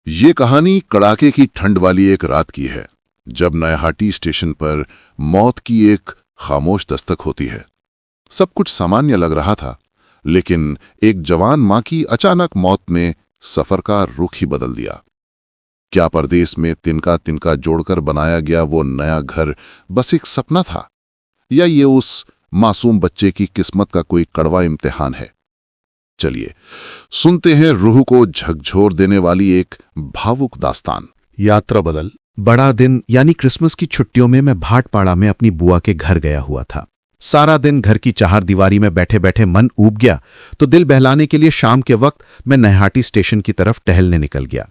ये कहानी कड़ाके की ठंड वाली एक रात की है, जब नयाहाटी स्टेशन पर मौत की एक खामोश दस्तक होती है। सब कुछ सामान्य लग रहा था, लेकिन एक जवान मां की अचानक मौत ने सफर का रुख ही बदल दिया। क्या परदेश में तिनका तिनका जोड़कर बनाया गया वो नया घर बस एक सपना था, या ये उस मासूम बच्चे की किस्मत का कोई कड़वा इम्तिहान है? चलिए सुनते हैं रूह को झकझोर देने वाली एक भावुक दास्तान। यात्रा बदल। बड़ा दिन यानी क्रिसमस की छुट्टियों में मैं भाटपाड़ा में अपनी बुआ के घर गया हुआ था। सारा दिन घर की चारदीवारी में बैठे बैठे मन ऊब गया, तो दिल बहलाने के लिए शाम के वक्त मैं नयाहाटी स्टेशन की तरफ टहलने निकल गया।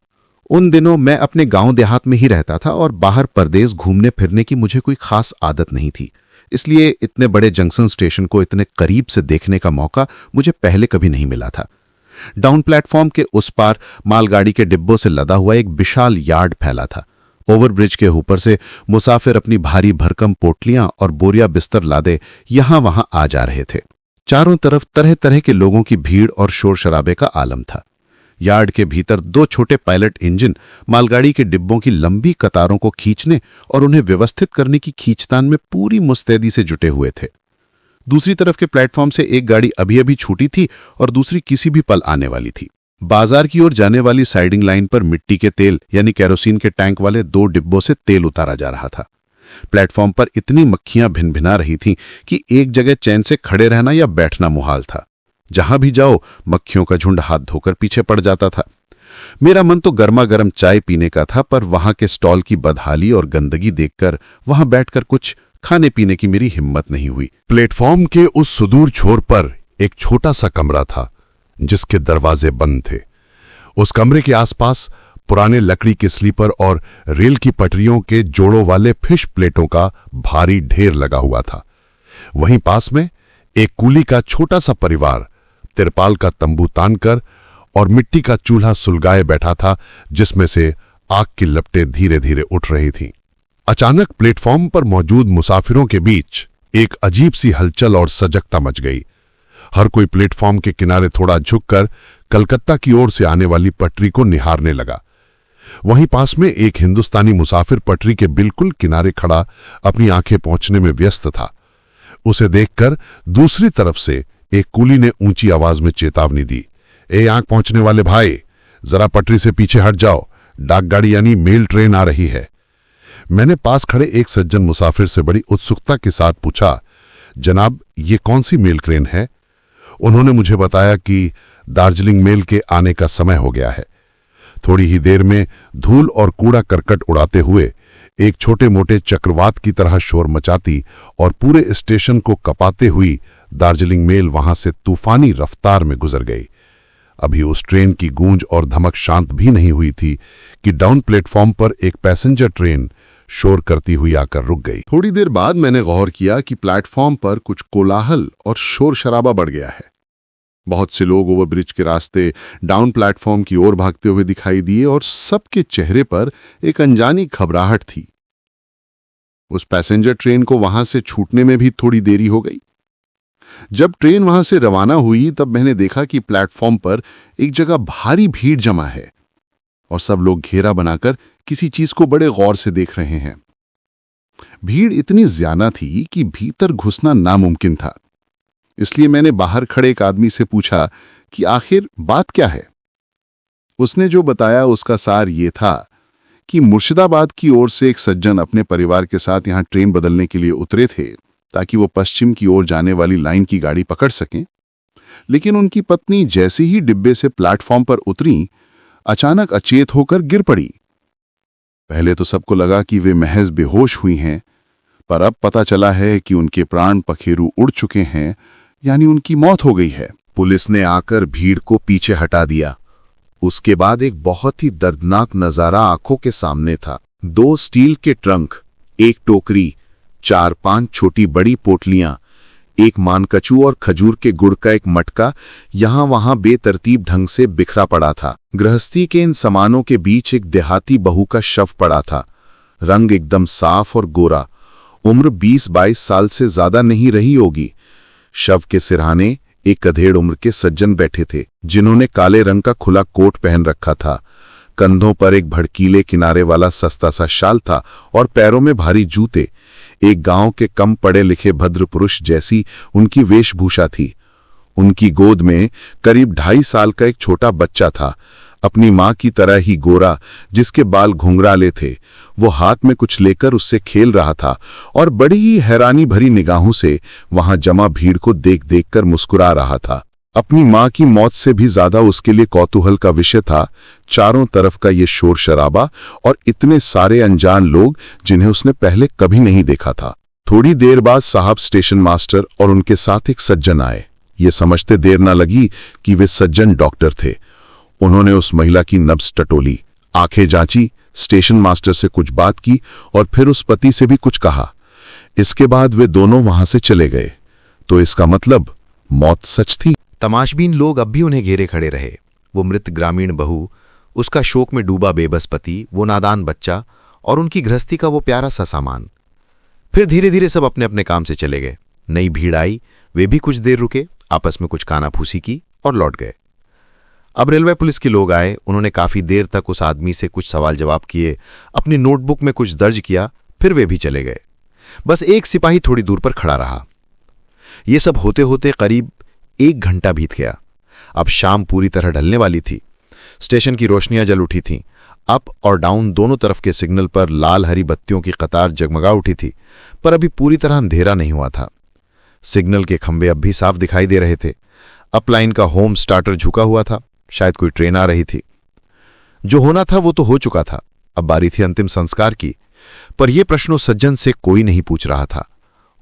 उन दिनों मैं अपने गांव देहात में ही रहता था और बाहर परदेश घूमने फिरने की मुझे कोई खास आदत नहीं थी, इसलिए इतने बड़े जंक्शन स्टेशन को इतने करीब से देखने का मौका मुझे पहले कभी नहीं मिला था। डाउन प्लेटफॉर्म के उस पार मालगाड़ी के डिब्बों से लदा हुआ एक विशाल यार्ड फैला था। ओवरब्रिज के ऊपर से मुसाफिर अपनी भारी भरकम पोटलियां और बोरिया बिस्तर लादे यहां वहां आ जा रहे थे। चारों तरफ तरह तरह के लोगों की भीड़ और शोर शराबे का आलम था। यार्ड के भीतर दो छोटे पायलट इंजन मालगाड़ी के डिब्बों की लंबी कतारों को खींचने और उन्हें व्यवस्थित करने की खींचतान में पूरी मुस्तैदी से जुटे हुए थे। दूसरी तरफ के प्लेटफॉर्म से एक गाड़ी अभी अभी छूटी थी और दूसरी किसी भी पल आने वाली थी। बाजार की ओर जाने वाली साइडिंग लाइन पर मिट्टी के तेल यानी केरोसिन के टैंक वाले दो डिब्बों से तेल उतारा जा रहा था। प्लेटफॉर्म पर इतनी मक्खियां भिनभिना रही थीं कि एक जगह चैन से खड़े रहना या बैठना मुहाल था। जहां भी जाओ मक्खियों का झुंड हाथ धोकर पीछे पड़ जाता था। मेरा मन तो गर्मा गर्म चाय पीने का था, पर वहां के स्टॉल की बदहाली और गंदगी देखकर वहां बैठकर कुछ खाने पीने की मेरी हिम्मत नहीं हुई। प्लेटफॉर्म के उस सुदूर छोर पर एक छोटा सा कमरा था जिसके दरवाजे बंद थे। उस कमरे के आसपास पुराने लकड़ी के स्लीपर और रेल की पटरियों के जोड़ों वाले फिश प्लेटों का भारी ढेर लगा हुआ था। वहीं पास में एक कूली का छोटा सा परिवार तिरपाल का तंबू तानकर और मिट्टी का चूल्हा सुलगाए बैठा था, जिसमें से आग की लपटें धीरे धीरे उठ रही थीं। अचानक प्लेटफॉर्म पर मौजूद मुसाफिरों के बीच एक अजीब सी हलचल और सजगता मच गई। हर कोई प्लेटफॉर्म के किनारे थोड़ा झुककर कलकत्ता की ओर से आने वाली पटरी को निहारने लगा। वहीं पास में एक हिंदुस्तानी मुसाफिर पटरी के बिल्कुल किनारे खड़ा अपनी आंखें पोंछने में व्यस्त था। उसे देखकर दूसरी तरफ से एक कूली ने ऊंची आवाज में चेतावनी दी, ए आंख पहुंचने वाले भाई, जरा पटरी से पीछे हट जाओ, डाकगाड़ी यानी मेल ट्रेन आ रही है। मैंने पास खड़े एक सज्जन मुसाफिर से बड़ी उत्सुकता के साथ पूछा, जनाब ये कौन सी मेल ट्रेन है? उन्होंने मुझे बताया कि दार्जिलिंग मेल के आने का समय हो गया है। थोड़ी ही देर में धूल और कूड़ा करकट उड़ाते हुए एक छोटे मोटे चक्रवात की तरह शोर मचाती और पूरे स्टेशन को कपाते हुई दार्जिलिंग मेल वहां से तूफानी रफ्तार में गुजर गई। अभी उस ट्रेन की गूंज और धमक शांत भी नहीं हुई थी कि डाउन प्लेटफॉर्म पर एक पैसेंजर ट्रेन शोर करती हुई आकर रुक गई। थोड़ी देर बाद मैंने गौर किया कि प्लेटफॉर्म पर कुछ कोलाहल और शोर शराबा बढ़ गया है। बहुत से लोग ओवरब्रिज के रास्ते डाउन प्लेटफॉर्म की ओर भागते हुए दिखाई दिए और सबके चेहरे पर एक अनजानी घबराहट थी। उस पैसेंजर ट्रेन को वहां से छूटने में भी थोड़ी देरी हो गई। जब ट्रेन वहां से रवाना हुई तब मैंने देखा कि प्लेटफॉर्म पर एक जगह भारी भीड़ जमा है और सब लोग घेरा बनाकर किसी चीज को बड़े गौर से देख रहे हैं। भीड़ इतनी ज्यादा थी कि भीतर घुसना नामुमकिन था, इसलिए मैंने बाहर खड़े एक आदमी से पूछा कि आखिर बात क्या है। उसने जो बताया उसका सार ये था कि मुर्शिदाबाद की ओर से एक सज्जन अपने परिवार के साथ यहां ट्रेन बदलने के लिए उतरे थे ताकि वो पश्चिम की ओर जाने वाली लाइन की गाड़ी पकड़ सकें, लेकिन उनकी पत्नी जैसे ही डिब्बे से प्लेटफॉर्म पर उतरी अचानक अचेत होकर गिर पड़ी। पहले तो सबको लगा कि वे महज बेहोश हुई हैं, पर अब पता चला है कि उनके प्राण पखेरु उड़ चुके हैं, यानी उनकी मौत हो गई है। पुलिस ने आकर भीड़ को पीछे हटा दिया। उसके बाद एक बहुत ही दर्दनाक नजारा आंखों के सामने था। दो स्टील के ट्रंक, एक टोकरी, 4-5 छोटी बड़ी पोटलियां, एक मानकचू और खजूर के गुड़ का एक मटका यहां वहां बेतरतीब ढंग से बिखरा पड़ा था। गृहस्थी के इन सामानों के बीच एक देहाती बहू का शव पड़ा था। रंग एकदम साफ और गोरा, उम्र 20-22 साल से ज्यादा नहीं रही होगी। शव के सिरहाने एक अधेड़ उम्र के सज्जन बैठे थे, जिन्होंने काले रंग का खुला कोट पहन रखा था। कंधों पर एक भड़कीले किनारे वाला सस्ता सा शाल था और पैरों में भारी जूते। एक गांव के कम पढ़े लिखे भद्र पुरुष जैसी उनकी वेशभूषा थी। उनकी गोद में करीब 2.5 साल का एक छोटा बच्चा था, अपनी मां की तरह ही गोरा, जिसके बाल घुंघराले थे। वो हाथ में कुछ लेकर उससे खेल रहा था और बड़ी ही हैरानी भरी निगाहों से वहां जमा भीड़ को देख देख कर मुस्कुरा रहा था। अपनी मां की मौत से भी ज्यादा उसके लिए कौतूहल का विषय था चारों तरफ का ये शोर शराबा और इतने सारे अनजान लोग जिन्हें उसने पहले कभी नहीं देखा था। थोड़ी देर बाद साहब स्टेशन मास्टर और उनके साथ एक सज्जन आए। ये समझते देर न लगी कि वे सज्जन डॉक्टर थे। उन्होंने उस महिला की नब्ज टटोली, आंखें जांची, स्टेशन मास्टर से कुछ बात की और फिर उस पति से भी कुछ कहा। इसके बाद वे दोनों वहां से चले गए। तो इसका मतलब मौत सच थी। तमाशबीन लोग अब भी उन्हें घेरे खड़े रहे। वो मृत ग्रामीण बहू, उसका शोक में डूबा बेबस पति, वो नादान बच्चा और उनकी गृहस्थी का वो प्यारा सा सामान। फिर धीरे धीरे सब अपने अपने काम से चले गए। नई भीड़ आई, वे भी कुछ देर रुके, आपस में कुछ कानाफूसी की और लौट गए। अब रेलवे पुलिस के लोग आए। उन्होंने काफी देर तक उस आदमी से कुछ सवाल जवाब किए, अपनी नोटबुक में कुछ दर्ज किया, फिर वे भी चले गए। बस एक सिपाही थोड़ी दूर पर खड़ा रहा। ये सब होते होते करीब 1 घंटा बीत गया। अब शाम पूरी तरह ढलने वाली थी। स्टेशन की रोशनियां जल उठी थीं। अप और डाउन दोनों तरफ के सिग्नल पर लाल हरी बत्तियों की कतार जगमगा उठी थी, पर अभी पूरी तरह अंधेरा नहीं हुआ था। सिग्नल के खंभे अब भी साफ दिखाई दे रहे थे। अपलाइन का होम स्टार्टर झुका हुआ था, शायद कोई ट्रेन आ रही थी। जो होना था वो तो हो चुका था। अब बारी थी अंतिम संस्कार की। पर यह प्रश्न उस सज्जन से कोई नहीं पूछ रहा था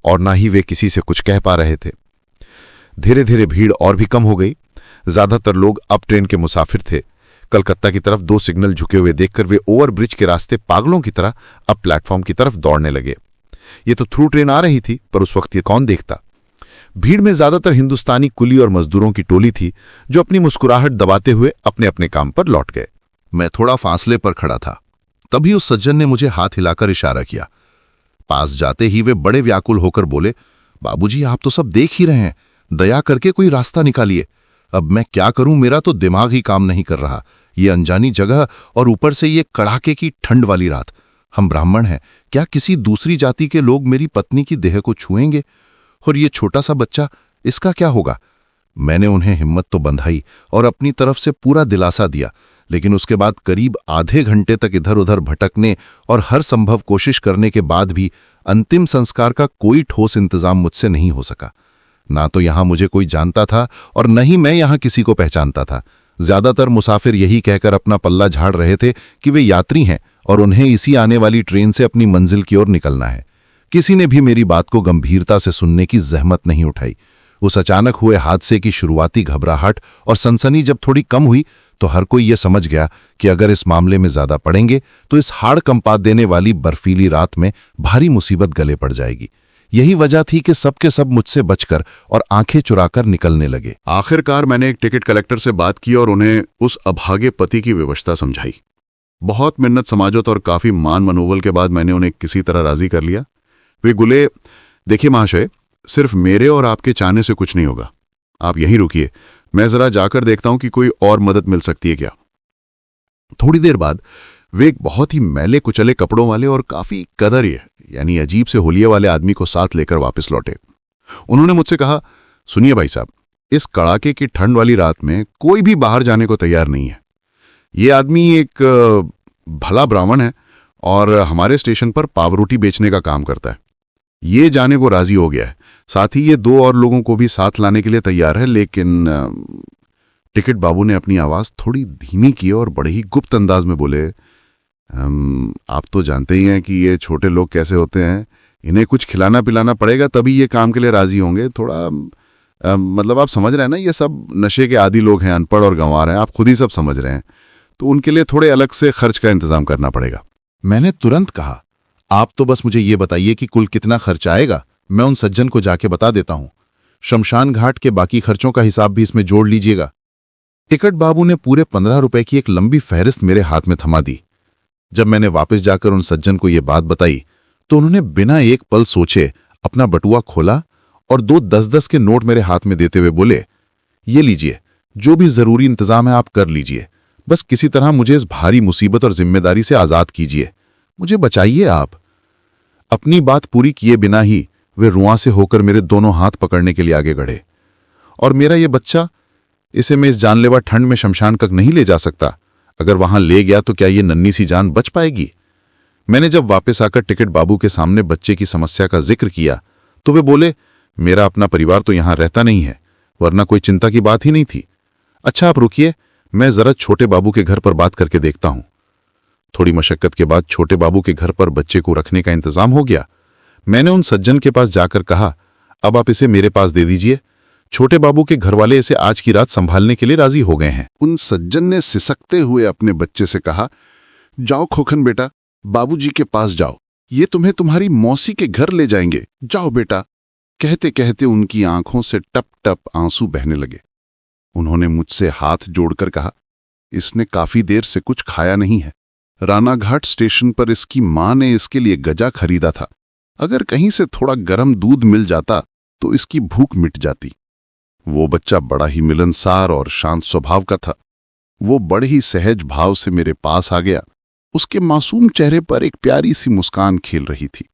और ना ही वे किसी से कुछ कह पा रहे थे। धीरे धीरे भीड़ और भी कम हो गई। ज्यादातर लोग अब ट्रेन के मुसाफिर थे। कलकत्ता की तरफ 2 सिग्नल झुके हुए देखकर वे ओवरब्रिज के रास्ते पागलों की तरह अब प्लेटफॉर्म की तरफ दौड़ने लगे। ये तो थ्रू ट्रेन आ रही थी, पर उस वक्त ये कौन देखता। भीड़ में ज्यादातर हिंदुस्तानी कुली और मजदूरों की टोली थी, जो अपनी मुस्कुराहट दबाते हुए अपने अपने काम पर लौट गए। मैं थोड़ा फासले पर खड़ा था। तभी उस सज्जन ने मुझे हाथ हिलाकर इशारा किया। पास जाते ही वे बड़े व्याकुल होकर बोले, बाबूजी, आप तो सब देख ही रहे हैं, दया करके कोई रास्ता निकालिए। अब मैं क्या करूं, मेरा तो दिमाग ही काम नहीं कर रहा। ये अनजानी जगह और ऊपर से ये कड़ाके की ठंड वाली रात। हम ब्राह्मण हैं, क्या किसी दूसरी जाति के लोग मेरी पत्नी की देह को छुएंगे? और ये छोटा सा बच्चा, इसका क्या होगा? मैंने उन्हें हिम्मत तो बंधाई और अपनी तरफ से पूरा दिलासा दिया, लेकिन उसके बाद करीब आधे घंटे तक इधर उधर भटकने और हर संभव कोशिश करने के बाद भी अंतिम संस्कार का कोई ठोस इंतजाम मुझसे नहीं हो सका। ना तो यहां मुझे कोई जानता था और न ही मैं यहां किसी को पहचानता था। ज्यादातर मुसाफिर यही कहकर अपना पल्ला झाड़ रहे थे कि वे यात्री हैं और उन्हें इसी आने वाली ट्रेन से अपनी मंजिल की ओर निकलना है। किसी ने भी मेरी बात को गंभीरता से सुनने की जहमत नहीं उठाई। उस अचानक हुए हादसे की शुरुआती घबराहट और सनसनी जब थोड़ी कम हुई तो हर कोई यह समझ गया कि अगर इस मामले में ज्यादा पड़ेंगे तो इस हाड़ कंपा देने वाली बर्फीली रात में भारी मुसीबत गले पड़ जाएगी। यही वजह थी कि सब के सब मुझसे बचकर और आंखें चुराकर निकलने लगे। आखिरकार मैंने एक टिकट कलेक्टर से बात की और उन्हें उस अभागे पति की विवशता समझाई। बहुत मिन्नत समाजत और काफी मान मनोबल के बाद मैंने उन्हें किसी तरह राजी कर लिया। वे गुले, देखिए महाशय, सिर्फ मेरे और आपके चाहने से कुछ नहीं होगा। आप यहीं रुकिए, मैं जरा जाकर देखता हूं कि कोई और मदद मिल सकती है क्या। थोड़ी देर बाद वे एक बहुत ही मैले कुचले कपड़ों वाले और काफी कदर्य यानी अजीब से होलिये वाले आदमी को साथ लेकर वापस लौटे। उन्होंने मुझसे कहा, सुनिए भाई साहब, इस कड़ाके की ठंड वाली रात में कोई भी बाहर जाने को तैयार नहीं है। ये आदमी एक भला ब्राह्मण है और हमारे स्टेशन पर पावरोटी बेचने का काम करता है। ये जाने को राजी हो गया है। साथ ही ये 2 और लोगों को भी साथ लाने के लिए तैयार है, लेकिन टिकट बाबू ने अपनी आवाज थोड़ी धीमी की और बड़े ही गुप्त अंदाज में बोले, आप तो जानते ही हैं कि ये छोटे लोग कैसे होते हैं। इन्हें कुछ खिलाना पिलाना पड़ेगा तभी ये काम के लिए राजी होंगे। थोड़ा मतलब आप समझ रहे हैं ना, ये सब नशे के आदी लोग हैं, अनपढ़ और गंवार हैं, आप खुद ही सब समझ रहे हैं। तो उनके लिए थोड़े अलग से खर्च का इंतजाम करना पड़ेगा। मैंने तुरंत कहा, आप तो बस मुझे ये बताइए कि कुल कितना खर्च आएगा, मैं उन सज्जन को जाके बता देता हूं। शमशान घाट के बाकी खर्चों का हिसाब भी इसमें जोड़ लीजिएगा। टिकट बाबू ने पूरे 15 रुपए की एक लंबी फहरिस्त मेरे हाथ में थमा दी। जब मैंने वापस जाकर उन सज्जन को यह बात बताई तो उन्होंने बिना एक पल सोचे अपना बटुआ खोला और 2 10-10 के नोट मेरे हाथ में देते हुए बोले, ये लीजिए, जो भी जरूरी इंतजाम है आप कर लीजिए, बस किसी तरह मुझे इस भारी मुसीबत और जिम्मेदारी से आजाद कीजिए, मुझे बचाइए आप। अपनी बात पूरी किए बिना ही वे रुआं से होकर मेरे दोनों हाथ पकड़ने के लिए आगे बढ़े। और मेरा ये बच्चा, इसे मैं इस जानलेवा ठंड में शमशान तक नहीं ले जा सकता। अगर वहां ले गया तो क्या ये नन्ही सी जान बच पाएगी? मैंने जब वापस आकर टिकट बाबू के सामने बच्चे की समस्या का जिक्र किया तो वे बोले, मेरा अपना परिवार तो यहां रहता नहीं है, वरना कोई चिंता की बात ही नहीं थी। अच्छा आप रुकिए, मैं जरा छोटे बाबू के घर पर बात करके देखता हूं। थोड़ी मशक्कत के बाद छोटे बाबू के घर पर बच्चे को रखने का इंतजाम हो गया। मैंने उन सज्जन के पास जाकर कहा, अब आप इसे मेरे पास दे दीजिए। छोटे बाबू के घरवाले इसे आज की रात संभालने के लिए राजी हो गए हैं। उन सज्जन ने सिसकते हुए अपने बच्चे से कहा, जाओ खोखन बेटा, बाबूजी के पास जाओ, ये तुम्हें तुम्हारी मौसी के घर ले जाएंगे, जाओ बेटा। कहते कहते उनकी आंखों से टप टप आंसू बहने लगे। उन्होंने मुझसे हाथ जोड़कर कहा, इसने काफी देर से कुछ खाया नहीं है। रानाघाट स्टेशन पर इसकी मां ने इसके लिए गजा खरीदा था। अगर कहीं से थोड़ा गर्म दूध मिल जाता तो इसकी भूख मिट जाती। वो बच्चा बड़ा ही मिलनसार और शांत स्वभाव का था। वो बड़े ही सहज भाव से मेरे पास आ गया। उसके मासूम चेहरे पर एक प्यारी सी मुस्कान खेल रही थी।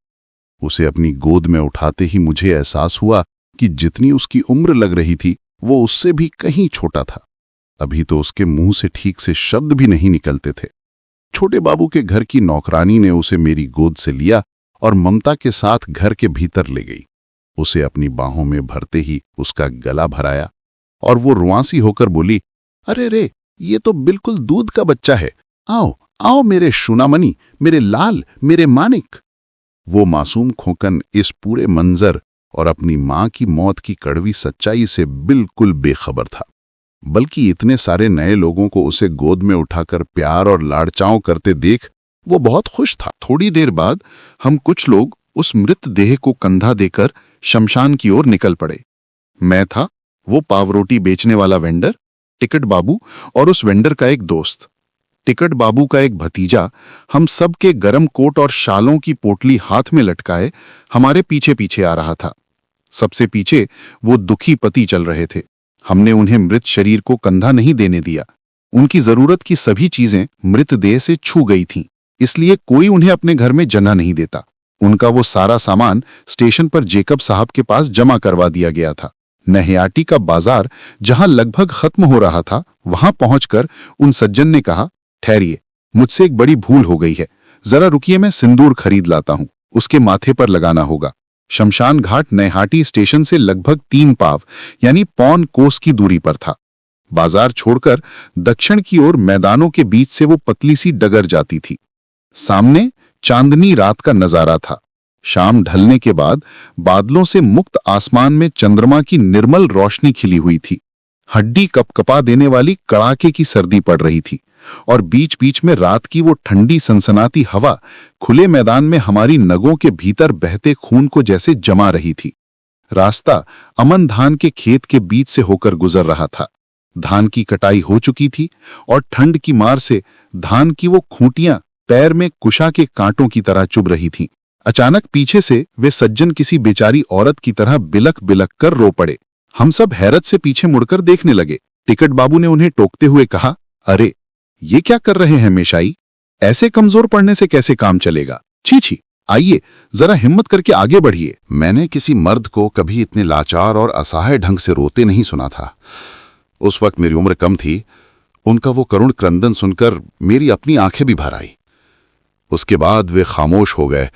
उसे अपनी गोद में उठाते ही मुझे एहसास हुआ कि जितनी उसकी उम्र लग रही थी वो उससे भी कहीं छोटा था। अभी तो उसके मुंह से ठीक से शब्द भी नहीं निकलते थे। छोटे बाबू के घर की नौकरानी ने उसे मेरी गोद से लिया और ममता के साथ घर के भीतर ले गई। उसे अपनी बाहों में भरते ही उसका गला भराया और वो रुआंसी होकर बोली, अरे रे, ये तो बिल्कुल दूध का बच्चा है। आओ आओ मेरे शूनामणि, मेरे लाल, मेरे मानिक। वो मासूम खोकन इस पूरे मंजर और अपनी मां की मौत की कड़वी सच्चाई से बिल्कुल बेखबर था, बल्कि इतने सारे नए लोगों को उसे गोद में उठाकर प्यार और लाड़चाओं करते देख वो बहुत खुश था। थोड़ी देर बाद हम कुछ लोग उस मृत देह को कंधा देकर शमशान की ओर निकल पड़े। मैं था, वो पावरोटी बेचने वाला वेंडर, टिकट बाबू और उस वेंडर का एक दोस्त। टिकट बाबू का एक भतीजा हम सब के गरम कोट और शालों की पोटली हाथ में लटकाए हमारे पीछे पीछे आ रहा था। सबसे पीछे वो दुखी पति चल रहे थे। हमने उन्हें मृत शरीर को कंधा नहीं देने दिया। उनकी जरूरत की सभी चीजें मृतदेह से छू गई थीं, इसलिए कोई उन्हें अपने घर में जगह नहीं देता। उनका वो सारा सामान स्टेशन पर जेकब साहब के पास जमा करवा दिया गया था। नहयाटी का बाजार जहां लगभग खत्म हो रहा था, वहां पहुंचकर उन सज्जन ने कहा, ठहरिए, मुझसे एक बड़ी भूल हो गई है, जरा रुकिए, मैं सिंदूर खरीद लाता हूं, उसके माथे पर लगाना होगा। शमशान घाट नैहाटी स्टेशन से लगभग 3 पाव यानी पौन कोस की दूरी पर था। बाजार छोड़कर दक्षिण की ओर मैदानों के बीच से वो पतली सी डगर जाती थी। सामने चांदनी रात का नजारा था। शाम ढलने के बाद बादलों से मुक्त आसमान में चंद्रमा की निर्मल रोशनी खिली हुई थी। हड्डी कपकपा देने वाली कड़ाके की सर्दी पड़ रही थी और बीच बीच में रात की वो ठंडी सनसनाती हवा खुले मैदान में हमारी नगों के भीतर बहते खून को जैसे जमा रही थी। रास्ता अमन धान के खेत के बीच से होकर गुजर रहा था। धान की कटाई हो चुकी थी और ठंड की मार से धान की वो खूंटियां पैर में कुशा के कांटों की तरह चुभ रही थीं। अचानक पीछे से वे सज्जन किसी बेचारी औरत की तरह बिलक बिलक कर रो पड़े। हम सब हैरत से पीछे मुड़कर देखने लगे। टिकट बाबू ने उन्हें टोकते हुए कहा, अरे ये क्या कर रहे हैं मेशाई, ऐसे कमजोर पड़ने से कैसे काम चलेगा? छी छी, आइए जरा हिम्मत करके आगे बढ़िए। मैंने किसी मर्द को कभी इतने लाचार और असहाय ढंग से रोते नहीं सुना था। उस वक्त मेरी उम्र कम थी। उनका वो करुण क्रंदन सुनकर मेरी अपनी आंखें भी भर आई। उसके बाद वे खामोश हो गए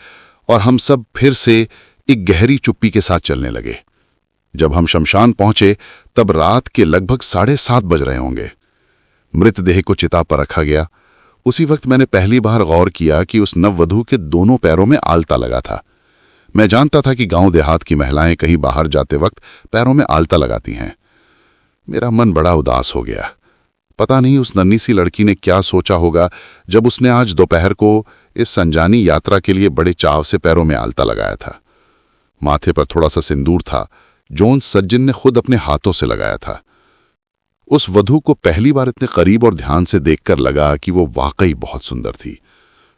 और हम सब फिर से एक गहरी चुप्पी के साथ चलने लगे। जब हम शमशान पहुंचे तब रात के लगभग 7:30 बज रहे होंगे। मृतदेह को चिता पर रखा गया। उसी वक्त मैंने पहली बार गौर किया कि उस नववधू के दोनों पैरों में आलता लगा था। मैं जानता था कि गांव देहात की महिलाएं कहीं बाहर जाते वक्त पैरों में आलता लगाती हैं। मेरा मन बड़ा उदास हो गया। पता नहीं उस नन्ही सी लड़की ने क्या सोचा होगा जब उसने आज दोपहर को इस संजानी यात्रा के लिए बड़े चाव से पैरों में आलता लगाया था। माथे पर थोड़ा सा सिंदूर था जो उन सज्जन ने खुद अपने हाथों से लगाया था। उस वधू को पहली बार इतने करीब और ध्यान से देखकर लगा कि वो वाकई बहुत सुंदर थी।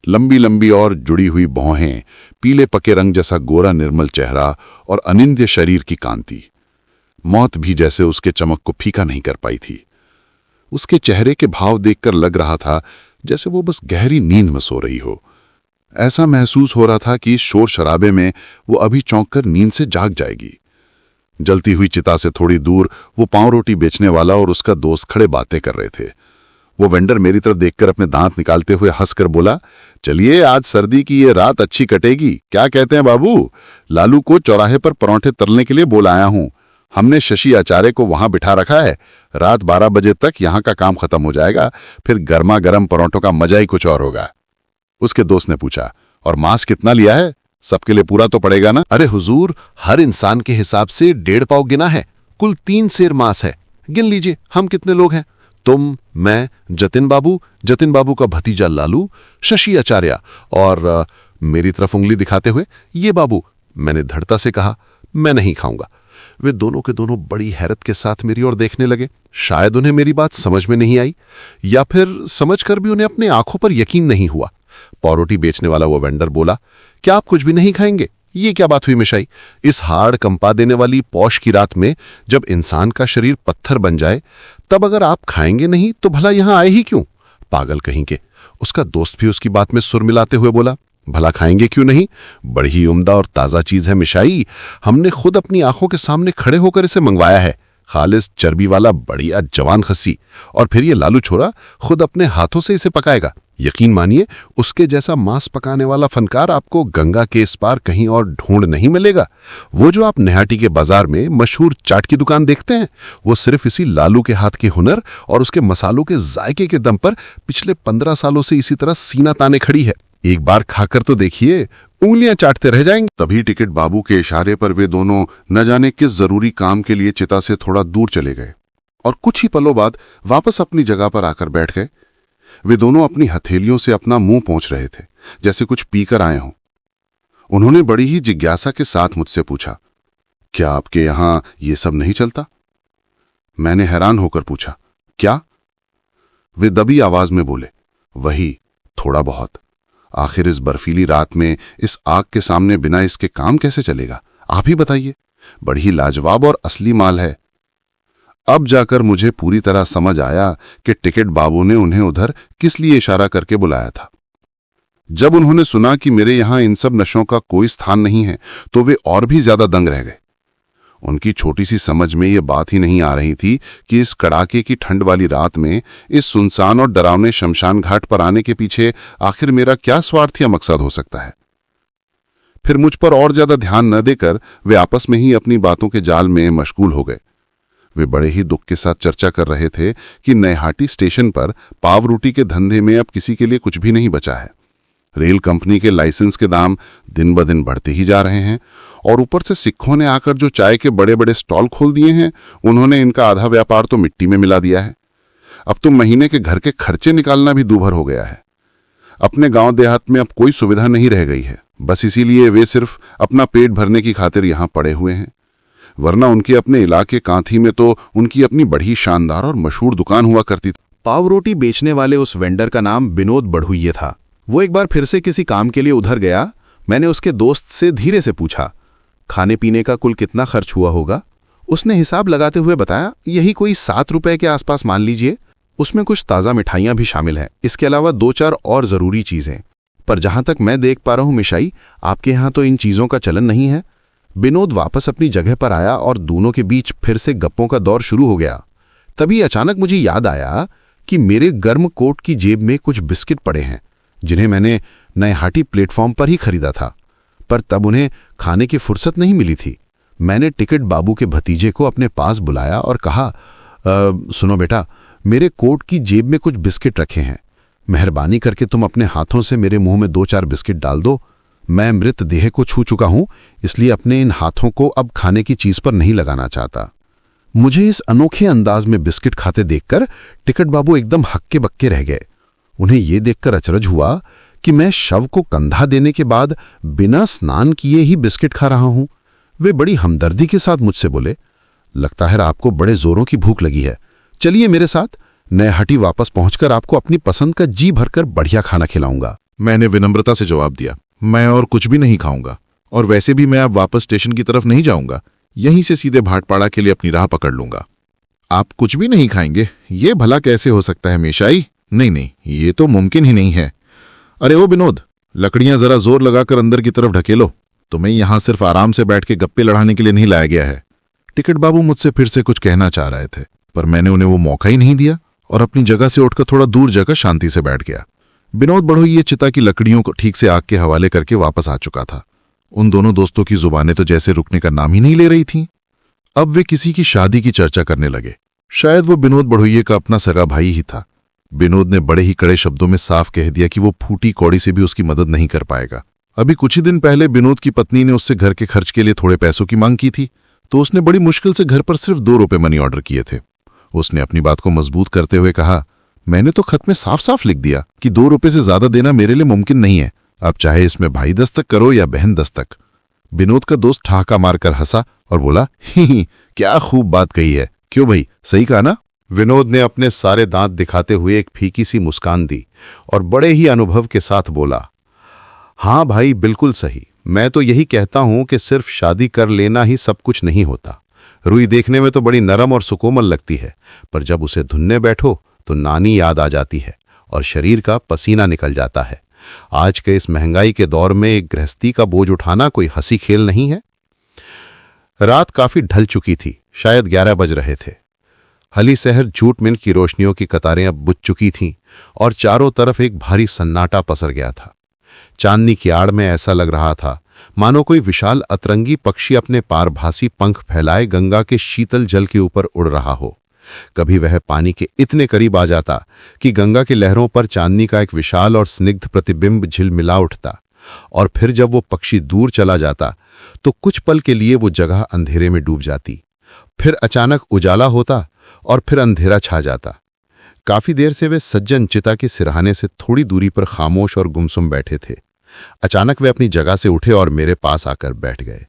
लंबी लंबी और जुड़ी हुई भौहें, पीले पके रंग जैसा गोरा निर्मल चेहरा और अनिंद्य शरीर की कांति। मौत भी जैसे उसके चमक को फीका नहीं कर पाई थी। उसके चेहरे के भाव देखकर लग रहा था जैसे वो बस गहरी नींद में सो रही हो। ऐसा महसूस हो रहा था कि शोर शराबे में वो अभी चौंक कर नींद से जाग जाएगी। जलती हुई चिता से थोड़ी दूर वो पाव रोटी बेचने वाला और उसका दोस्त खड़े बातें कर रहे थे। वो वेंडर मेरी तरफ देखकर अपने दांत निकालते हुए हंसकर बोला, चलिए आज सर्दी की ये रात अच्छी कटेगी, क्या कहते हैं बाबू? लालू को चौराहे पर परोंठे तलने के लिए बुलाया हूं। हमने शशि आचार्य को वहां बिठा रखा है। रात 12 बजे तक यहां का काम खत्म हो जाएगा, फिर गर्मा गर्म परोंठों का मजा ही कुछ और होगा। उसके दोस्त ने पूछा, और मांस कितना लिया है? सबके लिए पूरा तो पड़ेगा ना? अरे हुजूर, हर इंसान के हिसाब से 1.5 पाव गिना है, कुल 3 सेर मांस है। गिन लीजिए हम कितने लोग हैं। तुम, मैं, जतिन बाबू का भतीजा लालू, शशि आचार्य और मेरी तरफ उंगली दिखाते हुए ये बाबू। मैंने दृढ़ता से कहा, मैं नहीं खाऊंगा। वे दोनों के दोनों बड़ी हैरत के साथ मेरी ओर देखने लगे। शायद उन्हें मेरी बात समझ में नहीं आई, या फिर समझकर भी उन्हें अपनी आंखों पर यकीन नहीं हुआ। पावरोटी बेचने वाला वो वेंडर बोला, क्या आप कुछ भी नहीं खाएंगे? ये क्या बात हुई मिशाई? इस हाड़ कंपा देने वाली पौष की रात में जब इंसान का शरीर पत्थर बन जाए, तब अगर आप खाएंगे नहीं तो भला यहां आए ही क्यों? पागल कहीं के। उसका दोस्त भी उसकी बात में सुर मिलाते हुए बोला, भला खाएंगे क्यों नहीं? बड़ी ही उम्दा और ताजा चीज है मिशाई। हमने खुद अपनी आंखों के सामने खड़े होकर इसे मंगवाया है। खालिस चर्बी वाला बढ़िया जवान खस्सी, और फिर ये लालू छोरा खुद अपने हाथों से इसे पकाएगा। यकीन मानिए, उसके जैसा मांस पकाने वाला फनकार आपको गंगा के इस पार कहीं और ढूंढ नहीं मिलेगा। वो जो आप नेहाटी के बाजार में मशहूर चाट की दुकान देखते हैं, वो सिर्फ इसी लालू के हाथ के हुनर और उसके मसालों के जायके के दम पर पिछले 15 सालों से इसी तरह सीना ताने खड़ी है। एक बार खाकर तो देखिए, उंगलियां चाटते रह जाएंगे। तभी टिकट बाबू के इशारे पर वे दोनों न जाने किस जरूरी काम के लिए चिता से थोड़ा दूर चले गए और कुछ ही पलों बाद वापस अपनी जगह पर आकर बैठ गए। वे दोनों अपनी हथेलियों से अपना मुंह पोंछ रहे थे, जैसे कुछ पीकर आए हों। उन्होंने बड़ी ही जिज्ञासा के साथ मुझसे पूछा, क्या आपके यहां ये सब नहीं चलता? मैंने हैरान होकर पूछा, क्या? वे दबी आवाज में बोले, वही थोड़ा बहुत। आखिर इस बर्फीली रात में इस आग के सामने बिना इसके काम कैसे चलेगा? आप ही बताइए। बड़ी ही लाजवाब और असली माल है। अब जाकर मुझे पूरी तरह समझ आया कि टिकट बाबू ने उन्हें उधर किस लिए इशारा करके बुलाया था। जब उन्होंने सुना कि मेरे यहां इन सब नशों का कोई स्थान नहीं है, तो वे और भी ज्यादा दंग रह गए। उनकी छोटी सी समझ में ये बात ही नहीं आ रही थी कि इस कड़ाके की ठंड वाली रात में इस सुनसान और डरावने शमशान घाट पर आने के पीछे आखिर मेरा क्या स्वार्थ या मकसद हो सकता है। फिर मुझ पर और ज्यादा ध्यान न देकर वे आपस में ही अपनी बातों के जाल में मशगूल हो गए। वे बड़े ही दुख के साथ चर्चा कर रहे थे कि नैहाटी स्टेशन पर पाव रोटी के धंधे में अब किसी के लिए कुछ भी नहीं बचा है। रेल कंपनी के लाइसेंस के दाम दिन ब दिन बढ़ते ही जा रहे हैं, और ऊपर से सिखों ने आकर जो चाय के बड़े बड़े स्टॉल खोल दिए हैं, उन्होंने इनका आधा व्यापार तो मिट्टी में मिला दिया है। अब तो महीने के घर के खर्चे निकालना भी दूभर हो गया है। अपने गांव देहात में अब कोई सुविधा नहीं रह गई है। बस इसीलिए वे सिर्फ अपना पेट भरने की खातिर यहां पड़े हुए हैं, वरना उनके अपने इलाके कांथी में तो उनकी अपनी बड़ी शानदार और मशहूर दुकान हुआ करती थी। पाव रोटी बेचने वाले उस वेंडर का नाम विनोद बढ़ुइये था। वो एक बार फिर से किसी काम के लिए उधर गया। मैंने उसके दोस्त से धीरे से पूछा, खाने पीने का कुल कितना खर्च हुआ होगा? उसने हिसाब लगाते हुए बताया, यही कोई 7 रुपए के आसपास मान लीजिए। उसमें कुछ ताज़ा मिठाइयां भी शामिल हैं, इसके अलावा 2-4 और ज़रूरी चीज़ें। पर जहां तक मैं देख पा रहा हूं मिशाई, आपके यहां तो इन चीज़ों का चलन नहीं है। विनोद वापस अपनी जगह पर आया और दोनों के बीच फिर से गप्पों का दौर शुरू हो गया। तभी अचानक मुझे याद आया कि मेरे गर्म कोट की जेब में कुछ बिस्किट पड़े हैं, जिन्हें मैंने नैहाटी प्लेटफॉर्म पर ही खरीदा था, पर तब उन्हें खाने की फुर्सत नहीं मिली थी। मैंने टिकट बाबू के भतीजे को अपने पास बुलाया और कहा, सुनो बेटा, मेरे कोट की जेब में कुछ बिस्किट रखे हैं। मेहरबानी करके तुम अपने हाथों से मेरे मुंह में 2-4 बिस्किट डाल दो। मैं मृत देह को छू चुका हूं, इसलिए अपने इन हाथों को अब खाने की चीज पर नहीं लगाना चाहता। मुझे इस अनोखे अंदाज में बिस्किट खाते देखकर टिकट बाबू एकदम हक्के बक्के रह गए। उन्हें यह देखकर अचरज हुआ कि मैं शव को कंधा देने के बाद बिना स्नान किए ही बिस्किट खा रहा हूं। वे बड़ी हमदर्दी के साथ मुझसे बोले, लगता है आपको बड़े जोरों की भूख लगी है, चलिए मेरे साथ, नैहाटी वापस पहुंचकर आपको अपनी पसंद का जी भरकर बढ़िया खाना खिलाऊंगा। मैंने विनम्रता से जवाब दिया, मैं और कुछ भी नहीं खाऊंगा, और वैसे भी मैं अब वापस स्टेशन की तरफ नहीं जाऊंगा, यहीं से सीधे भाटपाड़ा के लिए अपनी राह पकड़ लूंगा। आप कुछ भी नहीं खाएंगे? ये भला कैसे हो सकता है मीशाई? नहीं नहीं, ये तो मुमकिन ही नहीं है। अरे ओ विनोद, लकड़ियां जरा जोर लगाकर अंदर की तरफ ढकेलो। तुम्हें यहां सिर्फ आराम से बैठ के गप्पे लड़ाने के लिए नहीं लाया गया है। टिकट बाबू मुझसे फिर से कुछ कहना चाह रहे थे, पर मैंने उन्हें वो मौका ही नहीं दिया और अपनी जगह से उठकर थोड़ा दूर जाकर शांति से बैठ गया। विनोद बड़ोई ये चिता की लकड़ियों को ठीक से आग के हवाले करके वापस आ चुका था। उन दोनों दोस्तों की जुबानें तो जैसे रुकने का नाम ही नहीं ले रही थीं। अब वे किसी की शादी की चर्चा करने लगे। शायद वो विनोद बड़ोई का अपना सगा भाई ही था। विनोद ने बड़े ही कड़े शब्दों में साफ कह दिया कि वो फूटी कौड़ी से भी उसकी मदद नहीं कर पाएगा। अभी कुछ ही दिन पहले विनोद की पत्नी ने उससे घर के खर्च के लिए थोड़े पैसों की मांग की थी, तो उसने बड़ी मुश्किल से घर पर सिर्फ 2 रुपए मनी ऑर्डर किए थे। उसने अपनी बात को मजबूत करते हुए कहा, मैंने तो खत में साफ साफ लिख दिया कि 2 रुपए से ज्यादा देना मेरे लिए मुमकिन नहीं है। अब चाहे इसमें भाई दस्तक करो या बहन दस्तक। विनोद का दोस्त ठहाका मारकर हंसा और बोला, ही क्या खूब बात कही है। क्यों भाई, सही कहा ना? विनोद ने अपने सारे दांत दिखाते हुए एक फीकी सी मुस्कान दी और बड़े ही अनुभव के साथ बोला, हाँ भाई, बिल्कुल सही। मैं तो यही कहता हूं कि सिर्फ शादी कर लेना ही सब कुछ नहीं होता। रुई देखने में तो बड़ी नरम और सुकोमल लगती है, पर जब उसे धुनने बैठो तो नानी याद आ जाती है और शरीर का पसीना निकल जाता है। आज के इस महंगाई के दौर में एक गृहस्थी का बोझ उठाना कोई हंसी खेल नहीं है। रात काफी ढल चुकी थी, शायद 11 बज रहे थे। हली शहर जूट मिल की रोशनियों की कतारें अब बुझ चुकी थीं और चारों तरफ एक भारी सन्नाटा पसर गया था। चांदनी की आड़ में ऐसा लग रहा था मानो कोई विशाल अतरंगी पक्षी अपने पारभासी पंख फैलाए गंगा के शीतल जल के ऊपर उड़ रहा हो। कभी वह पानी के इतने करीब आ जाता कि गंगा की लहरों पर चांदनी का एक विशाल और स्निग्ध प्रतिबिंब झिलमिला उठता, और फिर जब वो पक्षी दूर चला जाता तो कुछ पल के लिए वो जगह अंधेरे में डूब जाती। फिर अचानक उजाला होता और फिर अंधेरा छा जाता। काफी देर से वे सज्जन चिता के सिरहाने से थोड़ी दूरी पर खामोश और गुमसुम बैठे थे। अचानक वे अपनी जगह से उठे और मेरे पास आकर बैठ गए।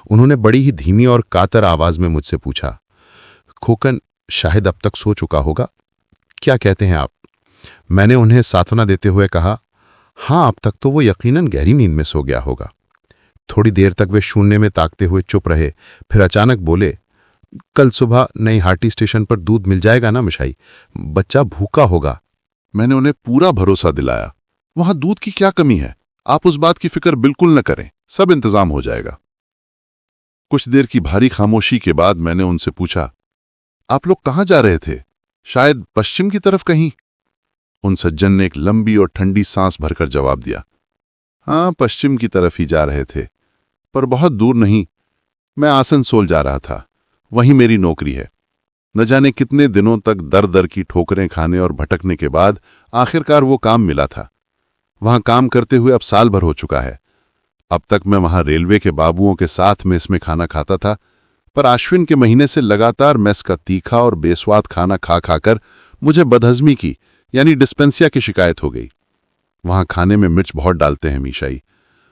उन्होंने बड़ी ही धीमी और कातर आवाज में मुझसे पूछा, खोकन शायद अब तक सो चुका होगा, क्या कहते हैं आप? मैंने उन्हें सांत्वना देते हुए कहा, हाँ, अब तक तो वो यकीनन गहरी नींद में सो गया होगा। थोड़ी देर तक वे शून्य में ताकते हुए चुप रहे, फिर अचानक बोले, कल सुबह नईहाटी स्टेशन पर दूध मिल जाएगा ना मिशाई? बच्चा भूखा होगा। मैंने उन्हें पूरा भरोसा दिलाया, वहां दूध की क्या कमी है, आप उस बात की फिक्र बिल्कुल न करें, सब इंतजाम हो जाएगा। कुछ देर की भारी खामोशी के बाद मैंने उनसे पूछा, आप लोग कहां जा रहे थे? शायद पश्चिम की तरफ कहीं? उन सज्जन ने एक लंबी और ठंडी सांस भरकर जवाब दिया, हाँ, पश्चिम की तरफ ही जा रहे थे, पर बहुत दूर नहीं। मैं आसनसोल जा रहा था, वहीं मेरी नौकरी है। न जाने कितने दिनों तक दर दर की ठोकरें खाने और भटकने के बाद आखिरकार वो काम मिला था। वहां काम करते हुए अब साल भर हो चुका है। अब तक मैं वहां रेलवे के बाबुओं के साथ मेस में खाना खाता था, पर आश्विन के महीने से लगातार मेस का तीखा और बेस्वाद खाना खा खाकर मुझे बदहजमी की यानी डिस्पेंसिया की शिकायत हो गई। वहां खाने में मिर्च बहुत डालते हैं मीशाई।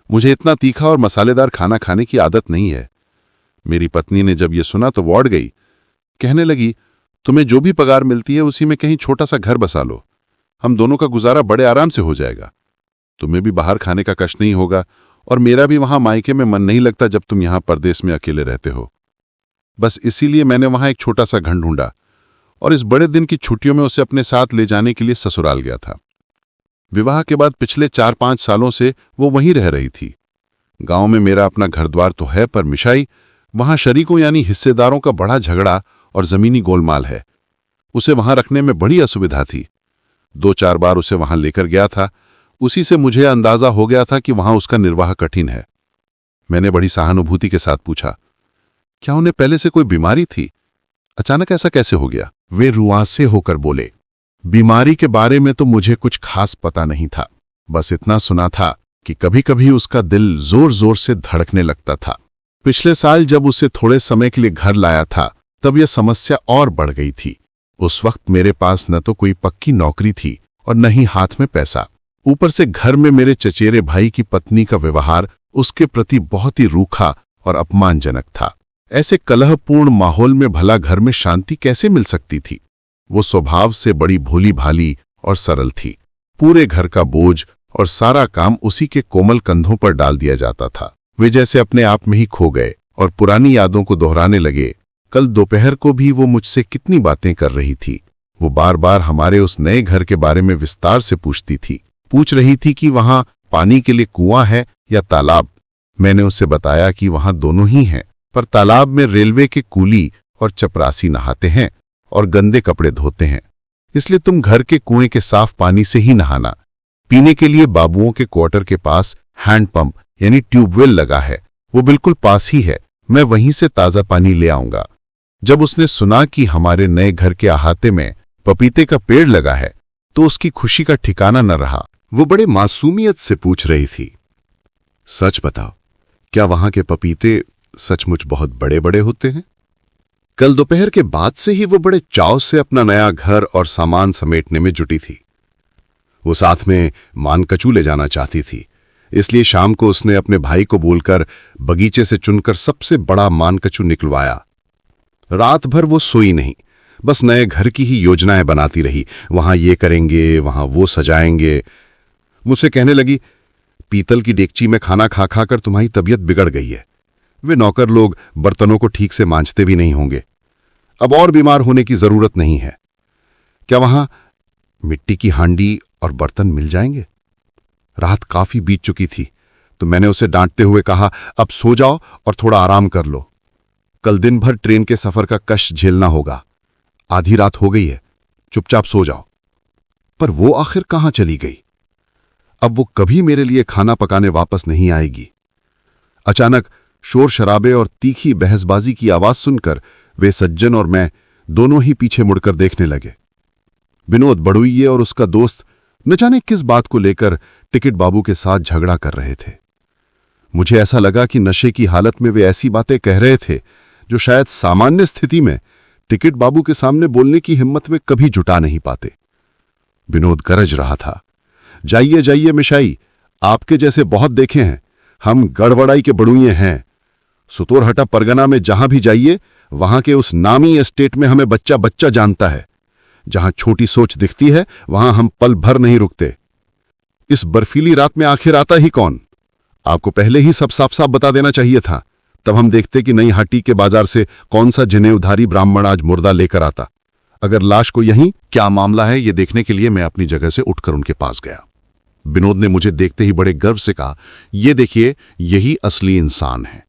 मुझे इतना तीखा और मसालेदार खाना खाने की आदत नहीं है। मेरी पत्नी ने जब ये सुना तो वो अड़ गई। कहने लगी, तुम्हें जो भी पगार मिलती है उसी में कहीं छोटा सा घर बसा लो, हम दोनों का गुजारा बड़े आराम से हो जाएगा। तुम्हें भी बाहर खाने का कष्ट नहीं होगा और मेरा भी वहां मायके में मन नहीं लगता जब तुम यहां परदेश में अकेले रहते हो। बस इसीलिए मैंने वहां एक छोटा सा घर ढूंढा और इस बड़े दिन की छुट्टियों में उसे अपने साथ ले जाने के लिए ससुराल गया था। विवाह के बाद पिछले 4-5 सालों से वो वहीं रह रही थी। गांव में मेरा अपना घर द्वार तो है, पर मिशाई वहां शरीकों यानी हिस्सेदारों का बड़ा झगड़ा और जमीनी गोलमाल है। उसे वहां रखने में बड़ी असुविधा थी। 2-4 बार उसे वहां लेकर गया था। उसी से मुझे अंदाजा हो गया था कि वहां उसका निर्वाह कठिन है। मैंने बड़ी सहानुभूति के साथ पूछा, क्या उन्हें पहले से कोई बीमारी थी? अचानक ऐसा कैसे हो गया? वे रुआसे होकर बोले, बीमारी के बारे में तो मुझे कुछ खास पता नहीं था, बस इतना सुना था कि कभी कभी उसका दिल जोर जोर से धड़कने लगता था। पिछले साल जब उसे थोड़े समय के लिए घर लाया था तब यह समस्या और बढ़ गई थी। उस वक्त मेरे पास न तो कोई पक्की नौकरी थी और न ही हाथ में पैसा। ऊपर से घर में मेरे चचेरे भाई की पत्नी का व्यवहार उसके प्रति बहुत ही रूखा और अपमानजनक था। ऐसे कलहपूर्ण माहौल में भला घर में शांति कैसे मिल सकती थी? वो स्वभाव से बड़ी भोली भाली और सरल थी। पूरे घर का बोझ और सारा काम उसी के कोमल कंधों पर डाल दिया जाता था। वे जैसे अपने आप में ही खो गए और पुरानी यादों को दोहराने लगे, कल दोपहर को भी वो मुझसे कितनी बातें कर रही थी। वो बार बार हमारे उस नए घर के बारे में विस्तार से पूछती थी। पूछ रही थी कि वहां पानी के लिए कुआं है या तालाब। मैंने उससे बताया कि वहां दोनों ही हैं, पर तालाब में रेलवे के कूली और चपरासी नहाते हैं और गंदे कपड़े धोते हैं, इसलिए तुम घर के कुएं के साफ पानी से ही नहाना। पीने के लिए बाबुओं के क्वार्टर के पास हैंडपंप यानी ट्यूबवेल लगा है, वो बिल्कुल पास ही है, मैं वहीं से ताज़ा पानी ले आऊंगा। जब उसने सुना कि हमारे नए घर के अहाते में पपीते का पेड़ लगा है तो उसकी खुशी का ठिकाना न रहा। वो बड़े मासूमियत से पूछ रही थी, सच बताओ, क्या वहां के पपीते सचमुच बहुत बड़े बड़े होते हैं? कल दोपहर के बाद से ही वो बड़े चाव से अपना नया घर और सामान समेटने में जुटी थी। वो साथ में मानकचू ले जाना चाहती थी, इसलिए शाम को उसने अपने भाई को बोलकर बगीचे से चुनकर सबसे बड़ा मानकचू निकलवाया। रात भर वो सोई नहीं, बस नए घर की ही योजनाएं बनाती रही। वहां ये करेंगे, वहां वो सजाएंगे। मुझसे कहने लगी, पीतल की डेगची में खाना खा खाकर तुम्हारी तबीयत बिगड़ गई है। वे नौकर लोग बर्तनों को ठीक से मांजते भी नहीं होंगे। अब और बीमार होने की जरूरत नहीं है। क्या वहां मिट्टी की हांडी और बर्तन मिल जाएंगे? रात काफी बीत चुकी थी तो मैंने उसे डांटते हुए कहा, अब सो जाओ और थोड़ा आराम कर लो। कल दिन भर ट्रेन के सफर का कष्ट झेलना होगा। आधी रात हो गई है, चुपचाप सो जाओ। पर वो आखिर कहां चली गई? अब वो कभी मेरे लिए खाना पकाने वापस नहीं आएगी। अचानक शोर शराबे और तीखी बहसबाजी की आवाज सुनकर वे सज्जन और मैं दोनों ही पीछे मुड़कर देखने लगे। विनोद बड़ुइये और उसका दोस्त न जाने किस बात को लेकर टिकट बाबू के साथ झगड़ा कर रहे थे। मुझे ऐसा लगा कि नशे की हालत में वे ऐसी बातें कह रहे थे जो शायद सामान्य स्थिति में टिकट बाबू के सामने बोलने की हिम्मत वे कभी जुटा नहीं पाते। विनोद गरज रहा था, जाइए जाइए मिशाई, आपके जैसे बहुत देखे हैं, हम गड़बड़ाई के बड़ुइये हैं। सुतोरहटा परगना में जहां भी जाइए, वहां के उस नामी एस्टेट में हमें बच्चा बच्चा जानता है। जहां छोटी सोच दिखती है वहां हम पल भर नहीं रुकते। इस बर्फीली रात में आखिर आता ही कौन? आपको पहले ही सब साफ साफ बता देना चाहिए था, तब हम देखते कि नई हाटी के बाजार से कौन सा जनेऊधारी ब्राह्मण आज मुर्दा लेकर आता। अगर लाश को यहीं क्या मामला है ये देखने के लिए मैं अपनी जगह से उठकर उनके पास गया। विनोद ने मुझे देखते ही बड़े गर्व से कहा, ये देखिए, यही असली इंसान है।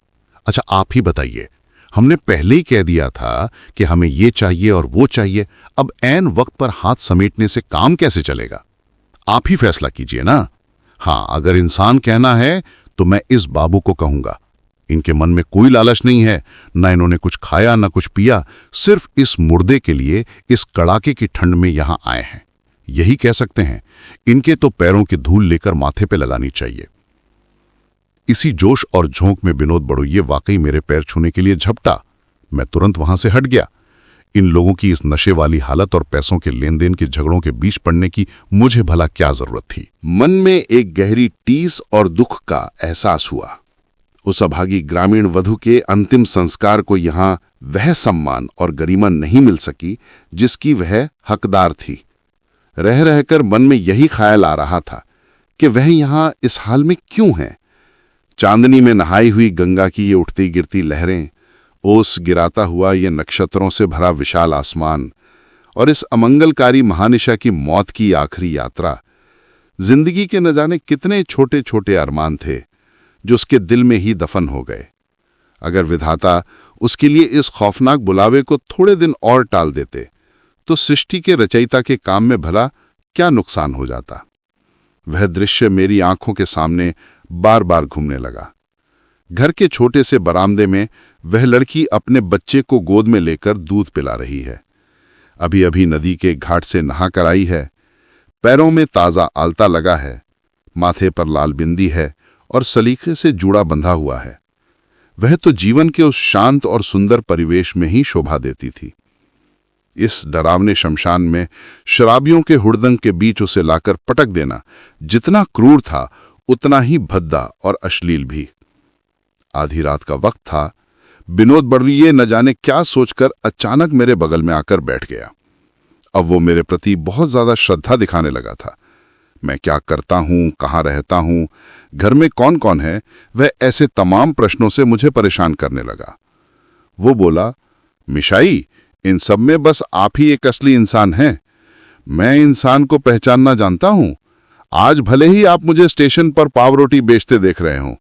अच्छा आप ही बताइए, हमने पहले ही कह दिया था कि हमें ये चाहिए और वो चाहिए, अब ऐन वक्त पर हाथ समेटने से काम कैसे चलेगा? आप ही फैसला कीजिए ना। हाँ, अगर इंसान कहना है तो मैं इस बाबू को कहूंगा। इनके मन में कोई लालच नहीं है, ना इन्होंने कुछ खाया ना कुछ पिया, सिर्फ इस मुर्दे के लिए इस कड़ाके की ठंड में यहां आए हैं। यही कह सकते हैं, इनके तो पैरों की धूल लेकर माथे पे लगानी चाहिए। इसी जोश और झोंक में विनोद बड़ुइये वाकई मेरे पैर छूने के लिए झपटा। मैं तुरंत वहां से हट गया। इन लोगों की इस नशे वाली हालत और पैसों के लेन देन के झगड़ों के बीच पड़ने की मुझे भला क्या जरूरत थी? मन में एक गहरी टीस और दुख का एहसास हुआ। उस अभागी ग्रामीण वधु के अंतिम संस्कार को यहां वह सम्मान और गरिमा नहीं मिल सकी जिसकी वह हकदार थी। रह रहकर मन में यही ख्याल आ रहा था कि वह यहां इस हाल में क्यों है। चांदनी में नहाई हुई गंगा की ये उठती गिरती लहरें, ओस गिराता हुआ ये नक्षत्रों से भरा विशाल आसमान और इस अमंगलकारी महानिशा की मौत की आखिरी यात्रा, जिंदगी के न जाने कितने छोटे छोटे अरमान थे जो उसके दिल में ही दफन हो गए। अगर विधाता उसके लिए इस खौफनाक बुलावे को थोड़े दिन और टाल देते तो सृष्टि के रचयिता के काम में भला क्या नुकसान हो जाता। वह दृश्य मेरी आंखों के सामने बार बार घूमने लगा। घर के छोटे से बरामदे में वह लड़की अपने बच्चे को गोद में लेकर दूध पिला रही है। अभी अभी नदी के घाट से नहा कर आई है। पैरों में ताजा आलता लगा है, माथे पर लाल बिंदी है और सलीके से जूड़ा बंधा हुआ है। वह तो जीवन के उस शांत और सुंदर परिवेश में ही शोभा देती थी। इस डरावने शमशान में शराबियों के हुड़दंग के बीच उसे लाकर पटक देना जितना क्रूर था उतना ही भद्दा और अश्लील भी। आधी रात का वक्त था। विनोद बड़ुइये न जाने क्या सोचकर अचानक मेरे बगल में आकर बैठ गया। अब वो मेरे प्रति बहुत ज्यादा श्रद्धा दिखाने लगा था। मैं क्या करता हूं, कहाँ रहता हूं, घर में कौन कौन है, वह ऐसे तमाम प्रश्नों से मुझे परेशान करने लगा। वो बोला, मिशाई, इन सब में बस आप ही एक असली इंसान हैं। मैं इंसान को पहचानना जानता हूं। आज भले ही आप मुझे स्टेशन पर पाव रोटी बेचते देख रहे हो,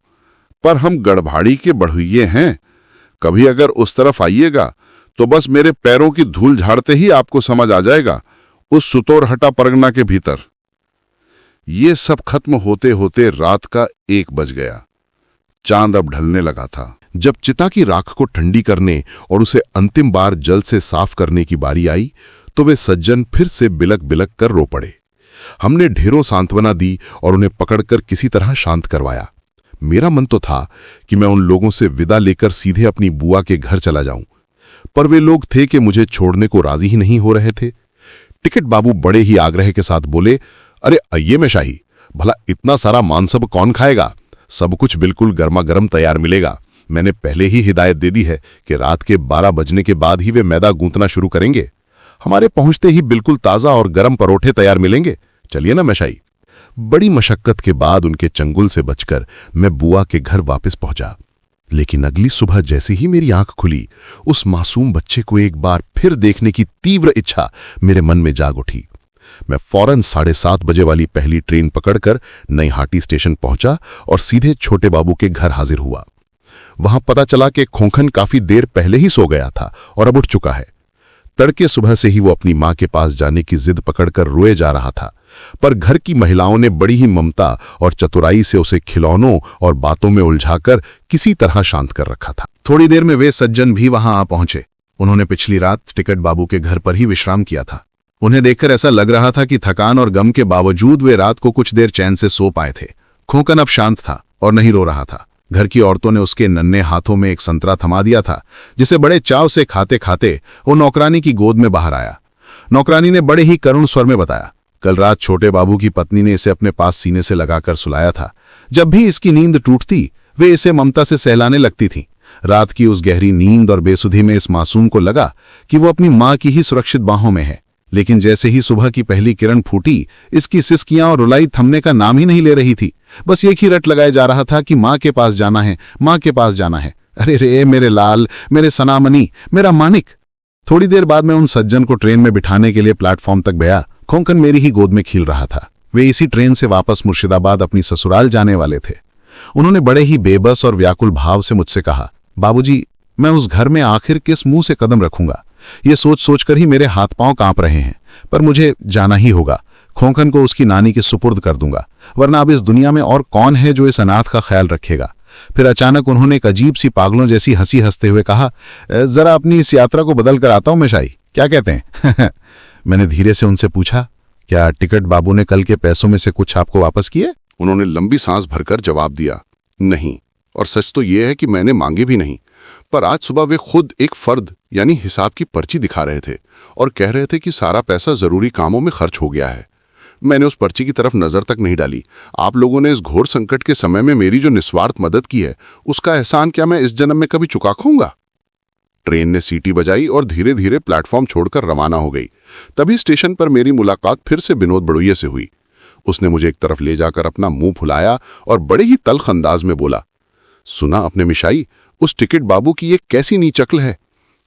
पर हम गढ़भाड़ी के बढ़ुइये हैं। कभी अगर उस तरफ आइएगा तो बस मेरे पैरों की धूल झाड़ते ही आपको समझ आ जाएगा, उस सुतोरहटा परगना के भीतर। ये सब खत्म होते होते रात का 1 बज गया। चांद अब ढलने लगा था। जब चिता की राख को ठंडी करने और उसे अंतिम बार जल से साफ करने की बारी आई तो वे सज्जन फिर से बिलक बिलक कर रो पड़े। हमने ढेरों सांत्वना दी और उन्हें पकड़कर किसी तरह शांत करवाया। मेरा मन तो था कि मैं उन लोगों से विदा लेकर सीधे अपनी बुआ के घर चला जाऊं, पर वे लोग थे कि मुझे छोड़ने को राजी ही नहीं हो रहे थे। टिकट बाबू बड़े ही आग्रह के साथ बोले, अरे आइए मेशाही, भला इतना सारा मांसब कौन खाएगा? सब कुछ बिल्कुल गर्मा गर्म तैयार मिलेगा। मैंने पहले ही हिदायत दे दी है कि रात के 12 बजने के बाद ही वे मैदा गूंथना शुरू करेंगे। हमारे पहुंचते ही बिल्कुल ताज़ा और गर्म परोठे तैयार मिलेंगे। चलिए ना मेशाई। बड़ी मशक्कत के बाद उनके चंगुल से बचकर मैं बुआ के घर वापस पहुंचा। लेकिन अगली सुबह जैसे ही मेरी आंख खुली, उस मासूम बच्चे को एक बार फिर देखने की तीव्र इच्छा मेरे मन में जाग उठी। मैं फौरन 7:30 बजे वाली पहली ट्रेन पकड़कर नईहाटी स्टेशन पहुंचा और सीधे छोटे बाबू के घर हाजिर हुआ। वहां पता चला कि खोखन काफी देर पहले ही सो गया था और अब उठ चुका है। तड़के सुबह से ही वो अपनी मां के पास जाने की जिद पकड़कर रोए जा रहा था, पर घर की महिलाओं ने बड़ी ही ममता और चतुराई से उसे खिलौनों और बातों में उलझाकर किसी तरह शांत कर रखा था। थोड़ी देर में वे सज्जन भी वहां आ पहुंचे। उन्होंने पिछली रात टिकट बाबू के घर पर ही विश्राम किया था। उन्हें देखकर ऐसा लग रहा था कि थकान और गम के बावजूद वे रात को कुछ देर चैन से सो पाए थे। खोखन अब शांत था और नहीं रो रहा था। घर की औरतों ने उसके नन्हे हाथों में एक संतरा थमा दिया था, जिसे बड़े चाव से खाते खाते वो नौकरानी की गोद में बाहर आया। नौकरानी ने बड़े ही करुण स्वर में बताया, कल रात छोटे बाबू की पत्नी ने इसे अपने पास सीने से लगाकर सुलाया था। जब भी इसकी नींद टूटती, वे इसे ममता से सहलाने लगती थीं। रात की उस गहरी नींद और बेसुधी में इस मासूम को लगा कि वो अपनी मां की ही सुरक्षित बाहों में है। लेकिन जैसे ही सुबह की पहली किरण फूटी, इसकी सिसकियां और रुलाई थमने का नाम ही नहीं ले रही थी। बस एक ही रट लगाए जा रहा था कि मां के पास जाना है, मां के पास जाना है। अरे रे मेरे लाल, मेरे सनामनी, मेरा मानिक। थोड़ी देर बाद मैं उन सज्जन को ट्रेन में बिठाने के लिए प्लेटफॉर्म तक गया। खोखन मेरी ही गोद में खील रहा था। वे इसी ट्रेन से वापस मुर्शिदाबाद अपनी ससुराल जाने वाले थे। उन्होंने बड़े ही बेबस और व्याकुल भाव से मुझसे कहा, बाबूजी, मैं उस घर में आखिर किस मुंह से कदम रखूंगा? ये सोच सोचकर ही मेरे हाथ पांव कांप रहे हैं, पर मुझे जाना ही होगा। खोखन को उसकी नानी के सुपुर्द कर दूंगा, वरना अब इस दुनिया में और कौन है जो इस अनाथ का ख्याल रखेगा। फिर अचानक उन्होंने एक अजीब सी पागलों जैसी हंसी हंसते हुए कहा, जरा अपनी इस यात्रा को बदल कर आता हूं मेशाई, क्या कहते हैं? मैंने धीरे से उनसे पूछा, क्या टिकट बाबू ने कल के पैसों में से कुछ आपको वापस किए? उन्होंने लंबी सांस भरकर जवाब दिया, नहीं। और सच तो यह है कि मैंने मांगे भी नहीं, पर आज सुबह वे खुद एक फर्द यानी हिसाब की पर्ची दिखा रहे थे और कह रहे थे कि सारा पैसा जरूरी कामों में खर्च हो गया है। मैंने उस पर्ची की तरफ नजर तक नहीं डाली। आप लोगों ने इस घोर संकट के समय में मेरी जो निस्वार्थ मदद की है, उसका एहसान क्या मैं इस जन्म में कभी चुका खाऊंगा? ट्रेन ने सीटी बजाई और धीरे धीरे प्लेटफॉर्म छोड़कर रवाना हो गई। तभी स्टेशन पर मेरी मुलाकात फिर से विनोद बड़ुइये से हुई। उसने मुझे एक तरफ ले जाकर अपना मुंह फुलाया और बड़े ही तल्ख अंदाज में बोला, सुना अपने मिशाई, उस टिकट बाबू की ये कैसी नीचक्ल है।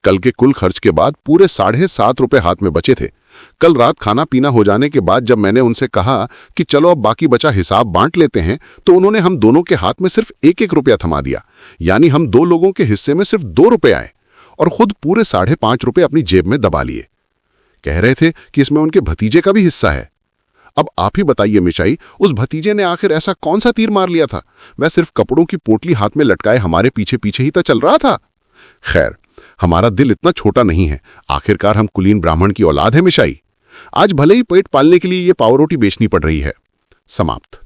कल के कुल खर्च के बाद पूरे 7.5 रुपए हाथ में बचे थे। कल रात खाना पीना हो जाने के बाद जब मैंने उनसे कहा कि चलो अब बाकी बचा हिसाब बांट लेते हैं, तो उन्होंने हम दोनों के हाथ में सिर्फ 1-1 रुपया थमा दिया। यानी हम 2 लोगों के हिस्से में सिर्फ 2 रुपए आए और खुद पूरे 5.5 रुपए अपनी जेब में दबा लिए। कह रहे थे कि इसमें उनके भतीजे का भी हिस्सा है। अब आप ही बताइए मिशाई, उस भतीजे ने आखिर ऐसा कौन सा तीर मार लिया था? वह सिर्फ कपड़ों की पोटली हाथ में लटकाए हमारे पीछे पीछे ही तो चल रहा था। खैर, हमारा दिल इतना छोटा नहीं है। आखिरकार हम कुलीन ब्राह्मण की औलाद है मिशाई। आज भले ही पेट पालने के लिए ये पाव रोटी बेचनी पड़ रही है। समाप्त।